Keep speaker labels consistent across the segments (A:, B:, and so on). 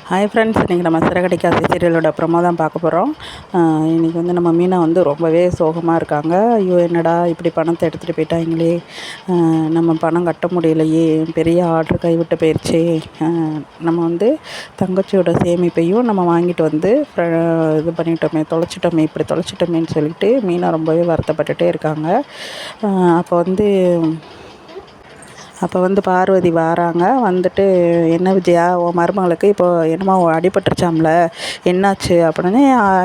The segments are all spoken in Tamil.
A: ஹாய் ஃப்ரெண்ட்ஸ், இன்றைக்கி நம்ம சிறகடி காசி சீரியலோட ப்ரொமோ தான் பார்க்க போகிறோம். இன்றைக்கி வந்து நம்ம மீனா வந்து ரொம்பவே சோகமாக இருக்காங்க. ஐயோ, என்னடா இப்படி பணத்தை எடுத்துகிட்டு போயிட்டாங்களே, நம்ம பணம் கட்ட முடியலையே, பெரிய ஆர்டர் கைவிட்டு போயிடுச்சே, நம்ம வந்து தங்கச்சியோட சேமிப்பையும் நம்ம வாங்கிட்டு வந்து இது பண்ணிட்டோமே, தொலைச்சிட்டோமே, இப்படி தொலைச்சிட்டோமேன்னு சொல்லிட்டு மீனா ரொம்பவே வருத்தப்பட்டுட்டே இருக்காங்க. அப்போ வந்து பார்வதி வராங்க. வந்துட்டு, என்ன விஜயா, உன் மருமகளுக்கு இப்போ என்னமோ அடிபட்டுருச்சாம்ல, என்னாச்சு அப்படின்னு.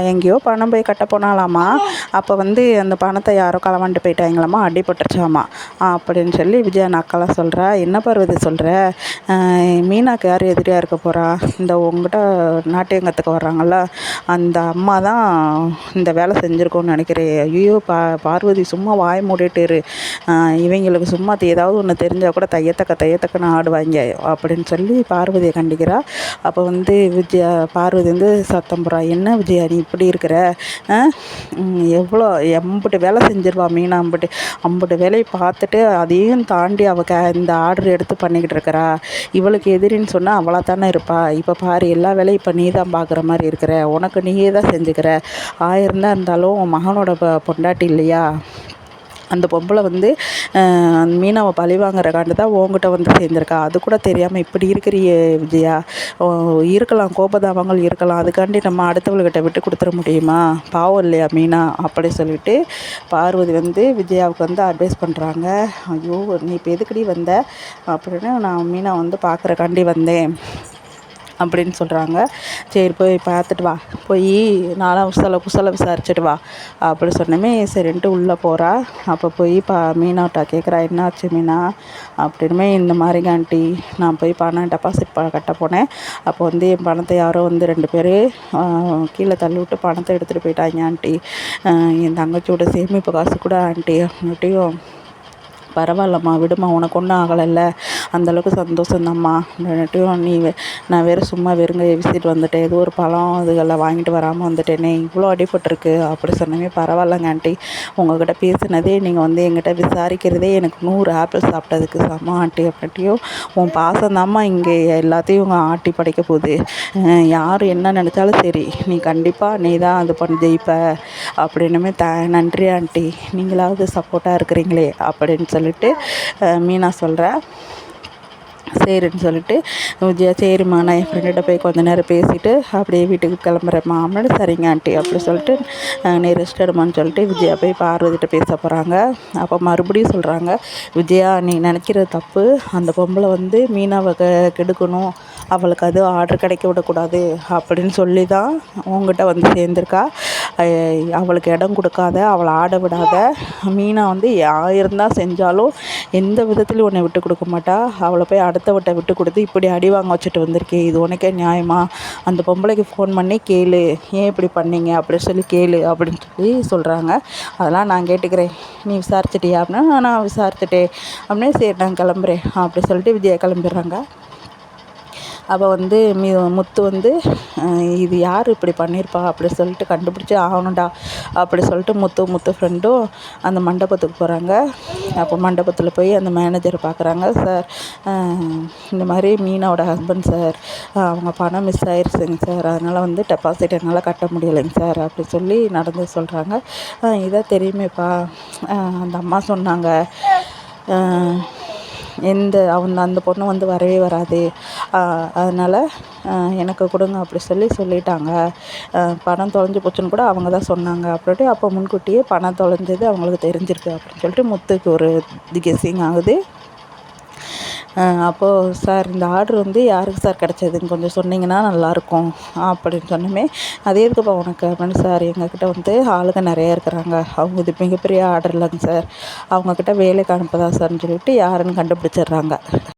A: எங்கேயோ பணம் போய் கட்ட போனாலாமா, அப்போ வந்து அந்த பணத்தை யாரோ களவாண்டு போயிட்டாங்களாம்மா, அடிபட்டுருச்சாமா அப்படின்னு சொல்லி விஜயா நக்கலாக சொல்கிறா. என்ன பார்வதி சொல்கிற, மீனாக்கு யார் எதிரியாக இருக்க போகிறா, இந்த உங்ககிட்ட நாட்டியம் கற்றுக்க வர்றாங்கள்ல அந்த அம்மா தான் இந்த வேலை செஞ்சுருக்கோன்னு நினைக்கிறேன். ஐயோ, பார்வதி சும்மா வாய் மூடிட்டு இரு, இவங்களுக்கு சும்மா ஏதாவது ஒன்று தெரிஞ்சால் கூட தையத்தக்கன்னு ஆடுவாங்க அப்படின்னு சொல்லி பார்வதியை கண்டிக்கிறா. அப்போ வந்து பார்வதி வந்து சத்தம் போடுறா. என்ன விஜயா, நீ இப்படி இருக்கிற, எவ்வளோ எம்புட்டு வேலை செஞ்சிருவா மீனா, அம்புட்டு வேலையை பார்த்துட்டு அதையும் தாண்டி இந்த ஆர்டர் எடுத்து பண்ணிக்கிட்டு இருக்கிறா. இவளுக்கு எதிரின்னு சொன்னால் அவளாக தானே இருப்பா. இப்போ பாரு, எல்லா வேலையும் இப்போ நீ தான் பார்க்குற மாதிரி இருக்கிற, உனக்கு நீயே தான் செஞ்சுக்கிற. 1000 தான் இருந்தாலும் மகனோட பொண்டாட்டி இல்லையா, அந்த பொம்பளை வந்து மீனாவை பழி வாங்குறக்காண்டு தான் உங்ககிட்ட வந்து சேர்ந்துருக்கா. அது கூட தெரியாமல் இப்படி இருக்கிறியே விஜயா, இருக்கலாம், கோபதாபங்கள் இருக்கலாம், அதுக்காண்டி நம்ம அடுத்தவள்கிட்ட விட்டு கொடுத்துட முடியுமா, பாவம் இல்லையா மீனா அப்படி சொல்லிட்டு பார்வதி வந்து விஜயாவுக்கு வந்து அட்வைஸ் பண்ணுறாங்க. ஐயோ, நீ இப்போ எதுக்கடி வந்த அப்படின்னு. நான் மீனா வந்து பார்க்குறக்காண்டி வந்தேன் அப்படின்னு சொல்கிறாங்க. சரி, போய் பார்த்துட்டு வா, போய் நானும் குசலை விசாரிச்சுட்டு வா அப்படி சொன்னமே. சரின்ட்டு உள்ளே போகிறா. அப்போ போய் மீனாட்ட கேட்குறா, என்னாச்சு மீனா அப்படின்னுமே. இந்த மாதிரி ஆண்டி, நான் போய் பணம் டெபாசிட் கட்ட போனேன். அப்போ வந்து என் பணத்தை யாரோ வந்து 2 பேர் கீழே தள்ளி விட்டு பணத்தை எடுத்துகிட்டு போயிட்டாங்க ஆண்டி. என் தங்கச்சியோட சேமிப்பு காசு கூட ஆண்டி அப்படின்ட்டையும். பரவாயில்லம்மா, விடுமா, உனக்கு ஒன்றும் ஆகலைல்ல, அந்தளவுக்கு சந்தோஷம்தாம்மா. நான் வேறு சும்மா வெறுங்கையை விசிட்டு வந்துட்டேன், ஏதோ ஒரு பழம் இதுகளில் வாங்கிட்டு வராமல் வந்துட்டேனே, இவ்வளோ அடிபட்டுருக்கு அப்படி சொன்னமே. பரவாயில்லங்க ஆண்டி, உங்கள்கிட்ட பேசுனதே, நீங்கள் வந்து எங்கிட்ட விசாரிக்கிறதே எனக்கு 100 ஆப்பிள் சாப்பிட்டதுக்கு சம ஆண்டி அப்படின்ட்டியும். உன் பாசம்தாம்மா இங்கே எல்லாத்தையும் ஆட்டி படைக்க போகுது. யார் என்ன நினச்சாலும் சரி, நீ கண்டிப்பாக நீ தான் அது ஜெயிப்ப அப்படின்னுமே. நன்றி ஆண்டி, நீங்களாவது சப்போர்ட்டாக இருக்கிறீங்களே அப்படின்னு சொல்லிட்டு மீனா சொல்கிறா. சரின்னு சொல்லிட்டு விஜயா, சரிம்மா, நான் என் ஃப்ரெண்ட்ட போய் கொஞ்ச நேரம் பேசிவிட்டு அப்படியே வீட்டுக்கு கிளம்புறேம்மா அப்படின்னு. சரிங்க ஆண்டி அப்படி சொல்லிட்டு நீ ரெஸ்ட் எடுமான்னு சொல்லிட்டு விஜயா போய் பார்வதிட்ட பேச போகிறாங்க. அப்போ மறுபடியும் சொல்கிறாங்க, விஜயா, நீ நினைக்கிறது தப்பு, அந்த பொம்பளை வந்து மீனாவை கெடுக்கணும், அவளுக்கு அது ஆர்டர் கிடைக்க விடக்கூடாது அப்படின்னு சொல்லி தான் உங்ககிட்ட வந்து சேர்ந்துருக்கா. அவளுக்கு இடம் கொடுக்காத, அவளை ஆட விடாத. மீனா வந்து 1000 தான் செஞ்சாலும் எந்த விதத்துலையும் உன்னை விட்டு கொடுக்க மாட்டா. அவளை போய் அடுத்தவட்ட விட்டு கொடுத்து இப்படி அடி வாங்க வச்சுட்டு வந்திருக்கே, இது உனக்கே நியாயமா? அந்த பொம்பளைக்கு ஃபோன் பண்ணி கேளு, ஏன் இப்படி பண்ணீங்க அப்படி சொல்லி கேளு அப்படின்னு சொல்லி சொல்கிறாங்க. அதெல்லாம் நான் கேட்டுக்கிறேன், நீ விசாரிச்சிட்டியா அப்படின்னா. நான் விசாரிச்சுட்டேன் அப்படின்னா. சரி, நான் கிளம்புறேன் அப்படி சொல்லிட்டு விஜயா கிளம்பிடுறாங்க. அப்போ வந்து முத்து வந்து, இது யார் இப்படி பண்ணியிருப்பா அப்படி சொல்லிட்டு கண்டுபிடிச்சி ஆகணும்டா அப்படி சொல்லிட்டு முத்து ஃப்ரெண்டும் அந்த மண்டபத்துக்கு போகிறாங்க. அப்போ மண்டபத்தில் போய் அந்த மேனேஜரை பார்க்குறாங்க. சார், இந்த மாதிரி மீனாவோட ஹஸ்பண்ட் சார், அவங்க பணம் மிஸ் ஆயிடுச்சுங்க சார், அதனால் வந்து டெபாசிட் என்னால் கட்ட முடியலைங்க சார் அப்படி சொல்லி நடந்து சொல்கிறாங்க. இதான் தெரியுமேப்பா, அந்த அம்மா சொன்னாங்க, அந்த பொண்ணு வந்து வரவே வராது, அதனால் எனக்கு கொடுங்க அப்படி சொல்லிட்டாங்க. பணம் தொலைஞ்சு போச்சுன்னு கூட அவங்க தான் சொன்னாங்க அப்படின்ட்டு. அப்போ முன்கூட்டியே பணம் தொலைஞ்சது அவங்களுக்கு தெரிஞ்சிருக்கு அப்படின்னு சொல்லிட்டு முத்துக்கு ஒரு கெஸ்ஸிங் ஆகுது. அப்போது, சார், இந்த ஆர்டர் வந்து யாருக்கு சார் கிடச்சதுன்னு கொஞ்சம் சொன்னிங்கன்னா நல்லாயிருக்கும் அப்படின்னு சொன்னோமே. அதே எதுக்குப்பா உனக்கு அப்படின்னு. சார், எங்கக்கிட்ட வந்து ஆளுங்க நிறையா இருக்கிறாங்க, அவங்க இது மிகப்பெரிய ஆர்டர் இல்லைங்க சார், அவங்கக்கிட்ட வேலைக்கு அனுப்பதா சார்ன்னு சொல்லிட்டு யாருன்னு கண்டுபிடிச்சிடுறாங்க.